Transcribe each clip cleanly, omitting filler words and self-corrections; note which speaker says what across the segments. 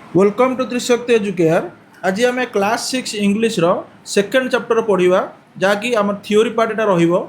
Speaker 1: Welcome to Trishakti Educare. आज आम class 6 English रो सेकेंड चैप्टर पढ़ा जहाँकि आम थियोरी पार्टा रहिबो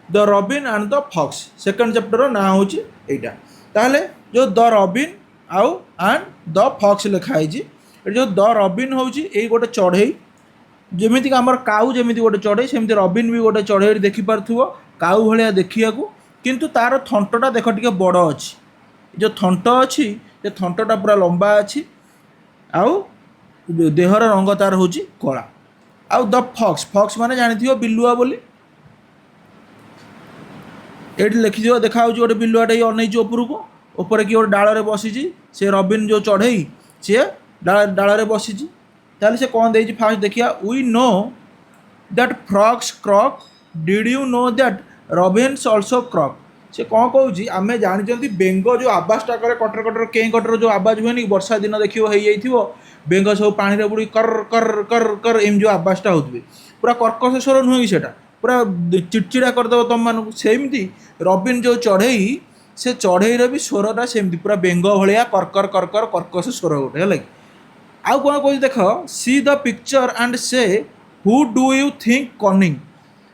Speaker 1: the robin and the fox. Second chapter ना हूँ यहाँ ताहले जो द रॉबिन आउ एंड द फॉक्स लिखाई जो द रॉबिन हूँ यही गोटे चढ़ई जमीक आम काऊ जमी गोटे चढ़ई सेमती रॉबिन भी गोटे चढ़ई देखिपु काऊ भाया देखा किंतु तार थंटा देख टे बड़ अच्छी जो थंट अच्छी से थंटा पूरा लंबा अच्छी आउ देहर रंग तार हूँ कला। आउ द फॉक्स फॉक्स माने जानी बिलुआ बोली ये लिखि देखा गोटे बिलुआटे अनई उपरू उपर कि गोटे डाल बसी से रॉबिन जो चढ़ई सी डाल बसी ताले से कौन दे फास्ट देखिया we know that frogs croak did you know that robins also croak. से कौन कहूँ आम जानी बेंग जो आवाजटा करे कटर कटर कें कटर जो आवाज हुए वर्षा दिन देखो बेंग सब पानी बुड़ी कर कर कर कर एम जो आवाजटा हो पूरा कर्कश स्वर नुहे कि पूरा चिड़चिड़ा करदेव तुम मानू सेमती रॉबिन जो चढ़ई से चढ़ईर भी स्वरटा सेमती पूरा बेंग भाया कर्कर कर्कर कर्कश स्वर गोटे है। आउ कौन कह देख सी द पिक्चर एंड से who do you think cunning.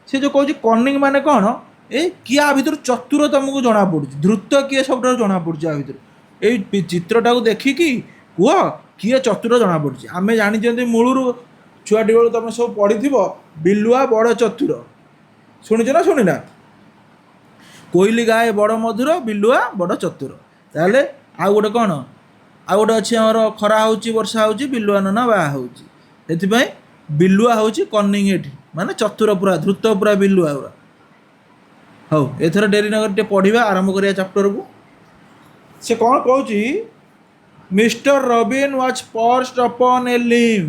Speaker 1: से जो कह कनिंग माने कौन ए किए आ भर चतुर तुमको जना पड़ी द्रुत किए सब जना पड़ी आ भर ये चित्रटा को देखिकी कह किए चतुर जना पड़ी आम जानी मूलर छुआटी बेलू तुम सब पढ़ी बिलुआ बड़ चतुर शुणिच ना शुणिना कोईली गाए बड़ मधुर बिलुआ बड़ चतुर ताहले आउ गोटे कौन आउ गोटे अच्छी आमर खरा हो वर्षा हो बिलुआ नना बाहा हो बिलुआ हूँ कनिंग एठी माने चतुर पूरा द्रुत पूरा बिलुआ पूरा हौ एथर डेरी नगर पढ़ा आरंभ करिया चैप्टर को। से कौन कहूँ mister Robin was perched upon a limb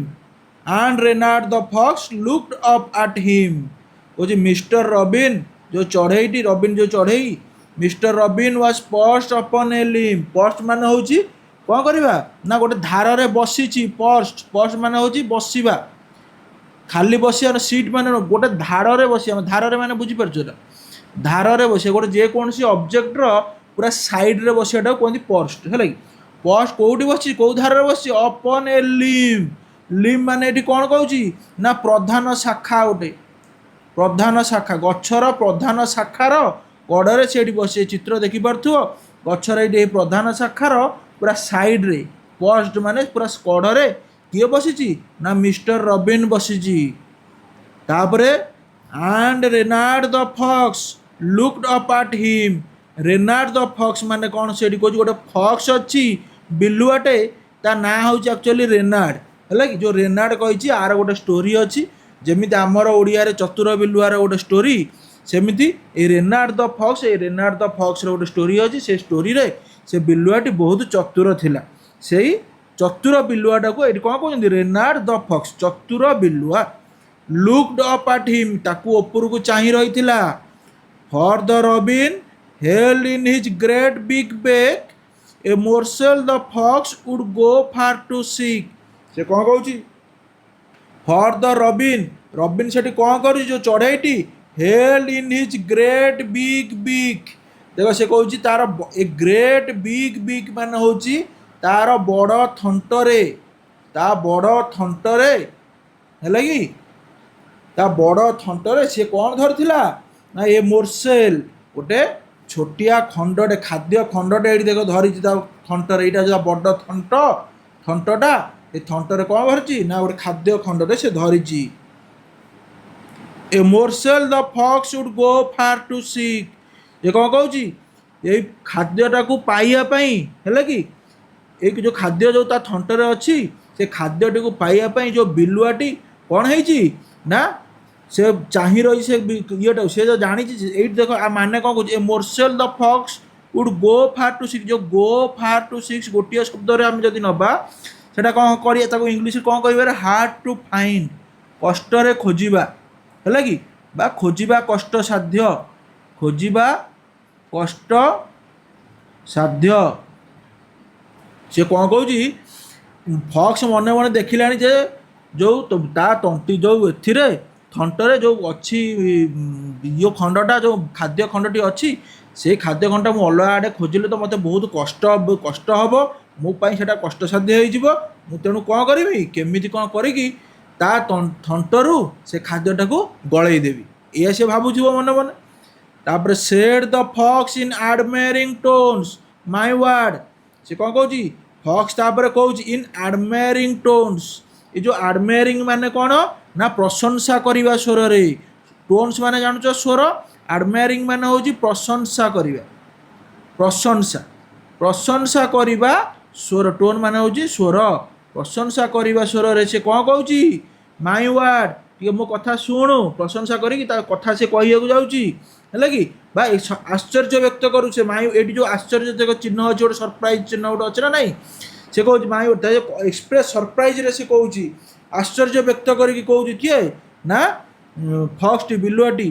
Speaker 1: and Reynard the fox looked up at him। कहूँ मिस्टर रॉबिन जो चढ़ई रॉबिन जो चढ़ई mister Robin was perched upon a limb। Perched माने हूँ कौन करवा ना गोटे धार रे बसी पर्ched माने हूँ बसवा खाली बसियार सीट माने गोटे धार रे बसिया धार रे माने बुझीपार धार रे बसिया गोटे जेकोसी ऑब्जेक्टर पूरा साइड रे बसियाटा कहते पर्ched है। पर्ched कौटी बसी कौ धार रे बसी अपन ए लिम्ब लिम्ब माने ये कौन कहूँ ना प्रधान शाखा गोटे प्रधान शाखा गछर प्रधान शाखार कड़े से बसी चित्र देखिपु गछर ये प्रधान शाखार पूरा साइड रे पर्ched माने पूरा कड़े किए बसी ना मिस्टर रॉबिन बसी तापरे and Reynard the fox looked up at him. Reynard the fox माने कौन से कहूँ गोटे फॉक्स अच्छी बिलुआटे ता ना हूँ एक्चुअली रेनार्ड है कि जो रेनार्ड कही आर गोटे स्टोरी अच्छी जमी आमर ओडिया चतुर बिलुआर गोटे स्टोरी सेमती ए रेनार्ड द फॉक्स ए रेनार्ड द फॉक्स गोटे स्टोरी अच्छी से स्टोरी रे से बिलुआटी बहुत चतुर थिला से चतुर बिलुआटा को ये कौन कहते रेनार्ड द फॉक्स चतुर बिलुआ लुक्ड अप एट हिम ताकू ऊपर को चाही रही for the Robin held in his great big beak a morsel the fox would go far to seek. से कौन कहूँ फॉर द रॉबिन रॉबिन से कौन कर जो चढ़ईटी held in his great big big देख से कहूँ तार ए ग्रेट बिग बिग मान हूँ तार बड़ थंटरे ता बड़ थंटरे है कि ता बड़ थंटरे सी कौन धरथिला ना ये मोर्सेल गोटे छोटिया खंडटे खाद्य खंडटे ये देख धरी थंटर यहाँ जो बड़ थंट थंटटा ये थंटरे कौन धरची ना गोटे खाद्य खंडटे से धरी a morsel the fox would go far to seek. ये कौन कहूँ ये खाद्यटा को पाइबापी है कि एक जो खाद्य जो ता थंटरे अच्छी से खाद्यटी को पाइबापी जो बिलुआटी कौन है ना से चाही रही से ये से जो जानी ये देख माने कौन कह morsel the fox would go far to seek जो गो फार टू सिक्स गोटे शब्द आम जब नवा से कौन कर इंग्लीश कौन कह हार्ड टू फाइंड कष्ट खोजा है कि बा खोजा कष्ट साध्य खोजा कष्ट साध्य। से कौन कहूँ फॉक्स मन मन देखला जे जो ता तंटी जो ए थंटरे जो अच्छी यो खंडटा जो खाद्य खंडटी अच्छी से खाद्य खंड मुझे अलग आड़े खोजिले तो मत बहुत कष्ट हम ମୋ ପାଇଁ ସେଇଟା କଷ୍ଟସାଧ୍ୟ ହେଇଯିବ। ମୁଁ ତେଣୁ କ'ଣ କରିବି, କେମିତି କ'ଣ କରିକି ତା ଥଣ୍ଟରୁ ସେ ଖାଦ୍ୟଟାକୁ ଗଳେଇ ଦେବି, ଏଇଆ ସେ ଭାବୁଥିବ ମନେ ମନେ। ତାପରେ said the fox in admiring tones my word, ସେ କ'ଣ କହୁଛି, ଫକ୍ସ ତାପରେ କହୁଛି ଇନ୍ ଆଡମାରିଂ ଟୋନ୍ସ। ଏ ଯେଉଁ ଆଡମାରିଂ ମାନେ କ'ଣ ନା ପ୍ରଶଂସା କରିବା ସ୍ୱରରେ। ଟୋନ୍ସ ମାନେ ଜାଣୁଛ ସ୍ୱର, ଆଡମାରିଂ ମାନେ ହେଉଛି ପ୍ରଶଂସା କରିବା, ପ୍ରଶଂସା ପ୍ରଶଂସା କରିବା ସ୍ୱର। ଟୋନ୍ ମାନେ ହେଉଛି ସ୍ୱର, ପ୍ରଶଂସା କରିବା ସ୍ୱରରେ ସେ କ'ଣ କହୁଛି, ମାଇ ୱାର୍ଡ, ଟିକେ ମୋ କଥା ଶୁଣୁ। ପ୍ରଶଂସା କରିକି ତା କଥା ସେ କହିବାକୁ ଯାଉଛି, ହେଲା କି, ବା ଆଶ୍ଚର୍ଯ୍ୟ ବ୍ୟକ୍ତ କରୁଛେ। ମାଇ, ଏଇଠି ଯେଉଁ ଆଶ୍ଚର୍ଯ୍ୟ ଚିହ୍ନ ଅଛି, ଗୋଟେ ସରପ୍ରାଇଜ ଚିହ୍ନ ଗୋଟେ ଅଛି ନା ନାହିଁ, ସେ କହୁଛି ମାଇ ୱାର୍ଡ, ଏକ୍ସପ୍ରେସ୍ ସରପ୍ରାଇଜରେ ସେ କହୁଛି, ଆଶ୍ଚର୍ଯ୍ୟ ବ୍ୟକ୍ତ କରିକି କହୁଛି। କିଏ ନା ଫକ୍ସଟି, ବିଲୁଆଟି।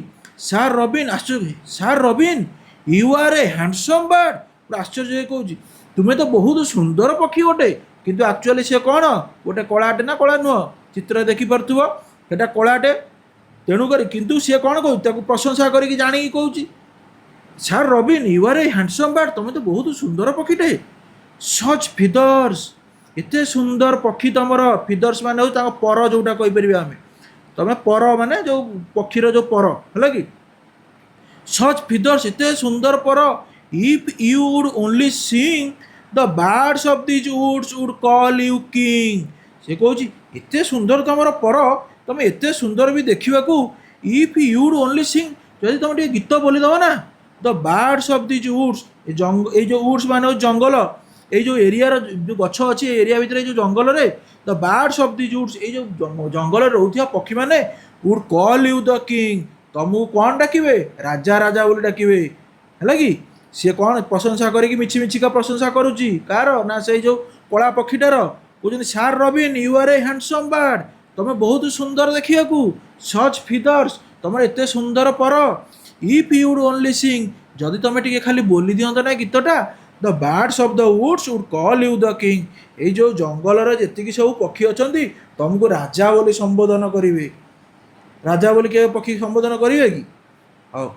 Speaker 1: ସାର୍ ରବିନ୍, ଆଶ୍ଚର୍ଯ୍ୟ, sir Robin you are a handsome bird, ପୁରା ଆଶ୍ଚର୍ଯ୍ୟ ହେଇ କହୁଛି, ତୁମେ ତ ବହୁତ ସୁନ୍ଦର ପକ୍ଷୀ ଗୋଟେ। କିନ୍ତୁ ଆକ୍ଚୁଆଲି ସେ କ'ଣ ଗୋଟେ କଳାଟେ ନା କଳା ନୁହଁ, ଚିତ୍ର ଦେଖିପାରୁଥିବ ସେଟା କଳାଟେ। ତେଣୁକରି କିନ୍ତୁ ସିଏ କ'ଣ କହୁଛି, ତାକୁ ପ୍ରଶଂସା କରିକି ଜାଣିକି କହୁଛି, sir Robin you are a handsome bird, ତୁମେ ତ ବହୁତ ସୁନ୍ଦର ପକ୍ଷୀଟେ। ସଚ୍ ଫିଦର୍ସ, ଏତେ ସୁନ୍ଦର ପକ୍ଷୀ ତମର। ଫିଦର୍ସ ମାନେ ହେଉଛି ତାଙ୍କ ପର, ଯେଉଁଟା କହିପାରିବା ଆମେ, ତମେ ପର ମାନେ ଯେଉଁ ପକ୍ଷୀର ଯେଉଁ ପର, ହେଲା କି। ସଚ୍ ଫିଦର୍ସ, ଏତେ ସୁନ୍ଦର ପର। If you would only sing the birds of these woods would call you king. ସେ କହୁଛି ଏତେ ସୁନ୍ଦର ତମର ପର, ତମେ ଏତେ ସୁନ୍ଦର ବି ଦେଖିବାକୁ। If you would only sing, ଯଦି ତମେ ଟିକେ ଗୀତ ବୋଲିଦେବ ନା, the birds of these woods, ଏଇ ଯେଉଁ ଉଡ୍ସ ମାନେ ହେଉଛି ଜଙ୍ଗଲ, ଏଇ ଯେଉଁ ଏରିଆର ଯେଉଁ ଗଛ ଅଛି, ଏ ଏରିଆ ଭିତରେ ଏଇ ଯେଉଁ ଜଙ୍ଗଲରେ, the birds of these woods, ଏଇ ଯେଉଁ ଜଙ୍ଗଲରେ ରହୁଥିବା ପକ୍ଷୀମାନେ, would call you the king, ତମକୁ କ'ଣ ଡାକିବେ, ରାଜା ରାଜା ବୋଲି ଡାକିବେ, ହେଲା କି। ସିଏ କ'ଣ ପ୍ରଶଂସା କରିକି ମିଛି ମିଛିକା ପ୍ରଶଂସା କରୁଛି, କାହାର ନା ସେଇ ଯେଉଁ କଳା ପକ୍ଷୀଟାର। କହୁଛନ୍ତି sir Robin you are a handsome bird, ତମେ ବହୁତ ସୁନ୍ଦର ଦେଖିବାକୁ। ସଚ୍ ଫିଦର୍ସ, ତମର ଏତେ ସୁନ୍ଦର ପର। If you would only sing, ଯଦି ତମେ ଟିକେ ଖାଲି ବୋଲି ଦିଅନ୍ତ ନା ଗୀତଟା, the birds of the woods would call you the king, ଏଇ ଯେଉଁ ଜଙ୍ଗଲରେ ଯେତିକି ସବୁ ପକ୍ଷୀ ଅଛନ୍ତି ତମକୁ ରାଜା ବୋଲି ସମ୍ବୋଧନ କରିବେ। ରାଜା ବୋଲି କେବେ ପକ୍ଷୀ ସମ୍ବୋଧନ କରିବେ କି? ହଉ,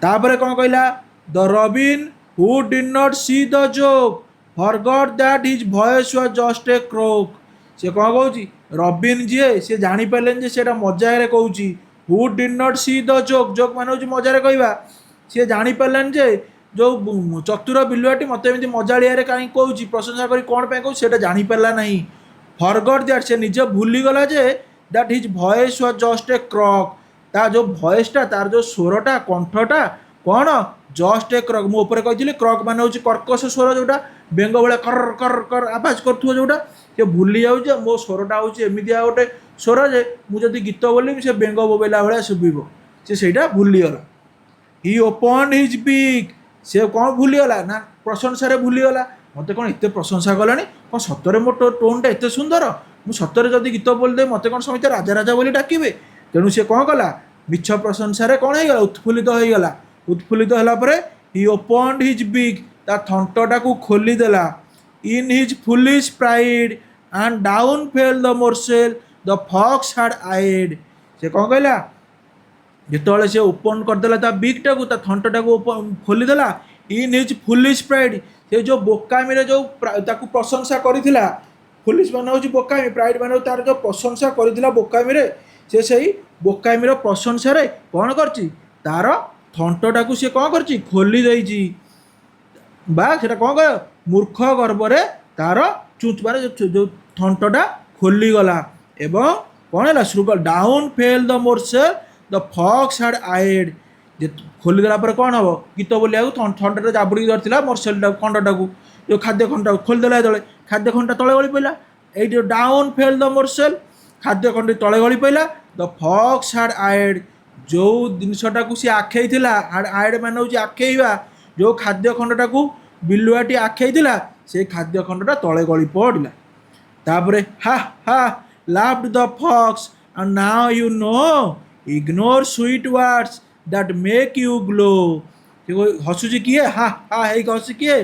Speaker 1: ତାପରେ କ'ଣ କହିଲା, the robin who did not see the joke forgot that his voice was just a croak. ସେ କ'ଣ କହୁଛି, ରବିନ୍ ଯିଏ, ସେ ଜାଣିପାରିଲେନି ଯେ ସେଇଟା ମଜାରେ କହୁଛି। Who did not see the joke, joke ମାନେ ହେଉଛି ମଜାରେ କହିବା। ସିଏ ଜାଣିପାରିଲାନି ଯେ ଯେଉଁ ଚତୁର ବିଲୁଆଟି ମୋତେ ଏମିତି ମଜାଳିଆରେ କାହିଁକି କହୁଛି, ପ୍ରଶଂସା କରି କ'ଣ ପାଇଁ କହୁଛି, ସେଇଟା ଜାଣିପାରିଲା ନାହିଁ। ଫରଗଟ୍ ଦ୍ୟାଟ୍, ସେ ନିଜେ ଭୁଲିଗଲା ଯେ that his voice was just A croc, ତା ଯେଉଁ ଭଏସ୍ଟା, ତାର ଯେଉଁ ସ୍ୱରଟା, କଣ୍ଠଟା କ'ଣ, ଜଷ୍ଟ ଏ କ୍ରକ୍। ମୁଁ ଉପରେ କହିଥିଲି କ୍ରକ୍ ମାନେ ହେଉଛି କର୍କଶ ସ୍ୱର, ଯେଉଁଟା ବେଙ୍ଗ ଭଳିଆ କର କର କର ଆବାଜ କରୁଥିବ ଯେଉଁଟା। ସେ ଭୁଲି ଯାଉଛି ଯେ ମୋ ସ୍ୱରଟା ହେଉଛି ଏମିତିଆ ଗୋଟେ ସ୍ୱର ଯେ ମୁଁ ଯଦି ଗୀତ ବୋଲିବି ସେ ବେଙ୍ଗ ବୋବେଇଲା ଭଳିଆ ଶୁଭିବ। ସେ ସେଇଟା ଭୁଲିଗଲା। ହି ଓପନ୍ଡ ହିଜ୍ ବିକ୍, ସେ କ'ଣ ଭୁଲିଗଲା ନା ପ୍ରଶଂସାରେ ଭୁଲିଗଲା। ମୋତେ କ'ଣ ଏତେ ପ୍ରଶଂସା କଲାଣି, କ'ଣ ସତରେ ମୋ ଟୋନ୍ଟା ଏତେ ସୁନ୍ଦର, ମୁଁ ସତରେ ଯଦି ଗୀତ ବୋଲିଦେବି ମୋତେ କ'ଣ ସମସ୍ତେ ରାଜା ରାଜା ବୋଲି ଡାକିବେ। ତେଣୁ ସେ କ'ଣ କଲା, ମିଛ ପ୍ରଶଂସାରେ କ'ଣ ହେଇଗଲା, ଉତ୍ଫୁଲ୍ଲିତ ହେଇଗଲା। ଉତ୍ଫୁଲ୍ଲିତ ହେଲା ପରେ ହି ଓପନ୍ଡ ହିଜ୍ ବିକ୍, ତା ଥଣ୍ଟଟାକୁ ଖୋଲିଦେଲା। In his foolish pride and down fell the morsel the fox had eyed. ସେ କ'ଣ କହିଲା, ଯେତେବେଳେ ସେ ଓପନ୍ କରିଦେଲା ତା ବିକ୍ଟାକୁ, ତା ଥଣ୍ଟଟାକୁ ଖୋଲିଦେଲା, ଇନ୍ ହିଜ୍ ଫୁଲିଶ୍ ପ୍ରାଇଡ୍, ସେ ଯେଉଁ ବୋକାମିରେ ଯେଉଁ ତାକୁ ପ୍ରଶଂସା କରିଥିଲା, ଫୁଲିଶ୍ ମାନେ ହେଉଛି ବୋକାମି, ପ୍ରାଇଡ୍ ମାନେ ହେଉଛି ତାର ଯେଉଁ ପ୍ରଶଂସା କରିଥିଲା ବୋକାମିରେ, ସେ ସେଇ ବୋକାମିର ପ୍ରଶଂସାରେ କ'ଣ କରିଛି, ତାର ଥଣ୍ଟଟାକୁ ସେ କ'ଣ କରିଛି, ଖୋଲି ଦେଇଛି। ବା ସେଟା କ'ଣ କର, ମୂର୍ଖ ଗର୍ବରେ ତାର ଚୁଞ୍ଚ ମାନେ ଯେଉଁ ଥଣ୍ଟଟା ଖୋଲିଗଲା। ଏବଂ କ'ଣ ହେଲା, ଶୃଗାଳ, down fell the morsel the fox had eyed, ଯେ ଖୋଲିଦେଲା ପରେ କ'ଣ ହେବ, ଗୀତ ବୋଲିବାକୁ ଥଣ୍ଟଟା ଜାବୁଡ଼ିକି ଧରିଥିଲା ମୋର୍ସେଲ୍ଟାକୁ, ଖଣ୍ଡଟାକୁ, ଯେଉଁ ଖାଦ୍ୟ ଖଣ୍ଡଟାକୁ ଖୋଲିଦେଲା, ଯେତେବେଳେ ଖାଦ୍ୟ ଖଣ୍ଡଟା ତଳେ ଗଳି ପଡ଼ିଲା। এইটি ডাউন ফেল দ মোরসেল, খাদ্য খଣ୍ଡି ତଳେ ଗଳି ପଡ଼ିଲା। ଦ ଫକ୍ସ ହ୍ୟାଡ୍ ଆଏଡ୍, ଯେଉଁ ଜିନିଷଟାକୁ ସେ ଆଖେଇଥିଲା, ଆଏଡ୍ ମାନେ ହେଉଛି ଆଖେଇବା, ଯେଉଁ ଖାଦ୍ୟ ଖଣ୍ଡଟାକୁ ବିଲୁଆଟି ଆଖେଇଥିଲା ସେଇ ଖାଦ୍ୟ ଖଣ୍ଡଟା ତଳେ ଗଳି ପଡ଼ିଲା। ତାପରେ ha ha laughed the fox and now you know ignore sweet words that make you glow. ହସୁଛି କିଏ, ହା ହା ହେଇକି ହସୁଛି କିଏ,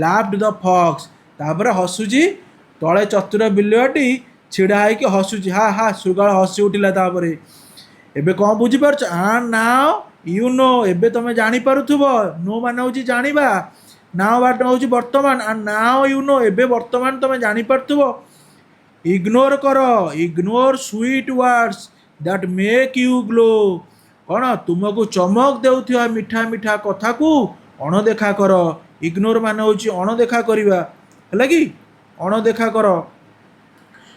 Speaker 1: ଲାଫ୍ଡ ଦ ଫକ୍ସ। ତାପରେ ହସୁଛି ତଳେ ଚତୁର ବିଲୁଆଟି ଛିଡ଼ା ହେଇକି ହସୁଛି, ହା ହା, ଶୃଗାଳ ହସି ଉଠିଲା। ତାପରେ ଏବେ କ'ଣ ବୁଝିପାରୁଛ, ଆଣ୍ଡ ନାଓ ୟୁ ନୋ, ଏବେ ତମେ ଜାଣିପାରୁଥିବ, ନୋ ମାନେ ହେଉଛି ଜାଣିବା, नाउ बाट हूँ वर्तमान एंड नाउ यू नो एबे वर्तमान तुम जानी पारथुबो इग्नोर कर ignore sweet words that make you glow कौन तुमको चमक देउथिबा मिठा मिठा कथा को अणदेखा कर इग्नोर मान हूँ अणदेखा करवा है कि अणदेखा कर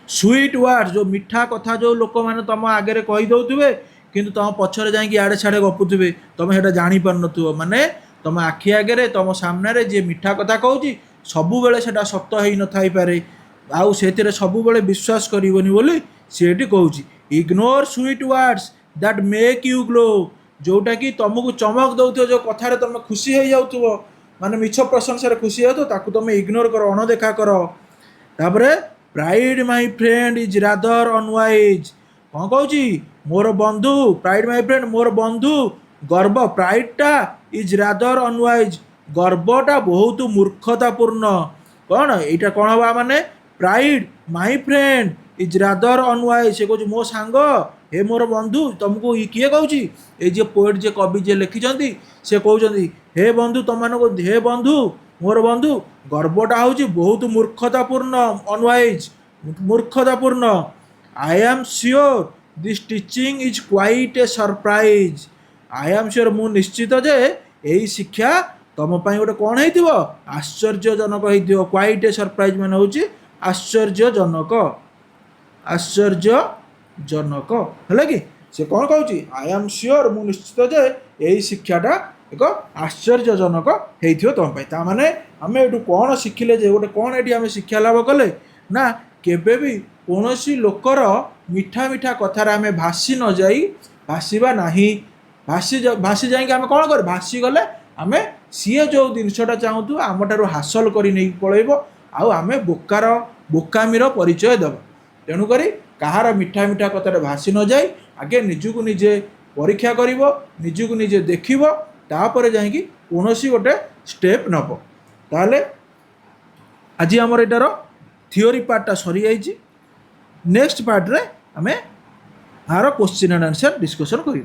Speaker 1: स्वीट वर्ड्स जो मिठा कथा जो लोक मैंने तुम आगे कही दौथे किंतु तुम पछरे जाकि आड़े छाड़े गपुथे तुम से जानी पार नुव माने तुम आखि आगे तुम सामने जी मिठा कथा कहूँ सबु बेले से सत हो न थाई पारे आउ से सबु बेले विश्वास करबनी बोली सी कहूँ ignore sweet words that make you glow जोटा कि तुमको चमक दौथ जो कथार तुम खुशी हो जाऊ माने मिछ प्रशंसा खुशी हो ताकू तुम इग्नोर कर अणदेखा कर तापरे pride my friend is rather unwise कौन कहूँ मोर बंधु प्राइड माय फ्रेंड मोर बंधु गर्व प्राइडटा इज रादर अनवाइज गर्वटा बहुत मूर्खतापूर्ण कौन यहाँ कौन हवा माने pride my friend is rather unwise से कहूँ मो सांग हे मोर बंधु तुमको किए कहूँ ये पोएट जे कवि जे लिखिं से कहते हे बंधु तुम मान हे बंधु मोर बंधु गर्वटा हूँ बहुत मूर्खतापूर्ण अनवाइज मूर्खतापूर्ण I am sure this teaching is quite a surprise I am sure मु निश्चित जे यही शिक्षा तुम गोटे कौन हो आश्चर्यजनक हो क्वाइट ए सरप्राइज मान हूँ आश्चर्यजनक आश्चर्यजनक है कि से कौन कहूँ आई एम श्योर मु निश्चित जे यही शिक्षाटा एक आश्चर्यजनक हो तुम ताने आम ये कौन शिखिले जे गोटे कौन ये आम शिक्षा लाभ कले ना केबे भी कौन लोकर मिठा मिठा कथार आम भासी न जाई भाषा ना भासी जाकि आम कौन कर भासी गले आम सी जो जिनसटा चाहूँ आम ठार हासिल कर पलैब आम बोकार बोकामीर परिचय देव तेणुक कहार मिठा मिठा कथार भासी न जाए आगे निजको निजे परीक्षा कर निजको निजे देख तापर जाकि कौन गोटे स्टेप नब ताले आज आमर एटार थियोरी पार्टा सरी जाइए नेक्स्ट पार्ट रे आमे आर क्वेश्चन एंड आंसर डिस्कशन करियो।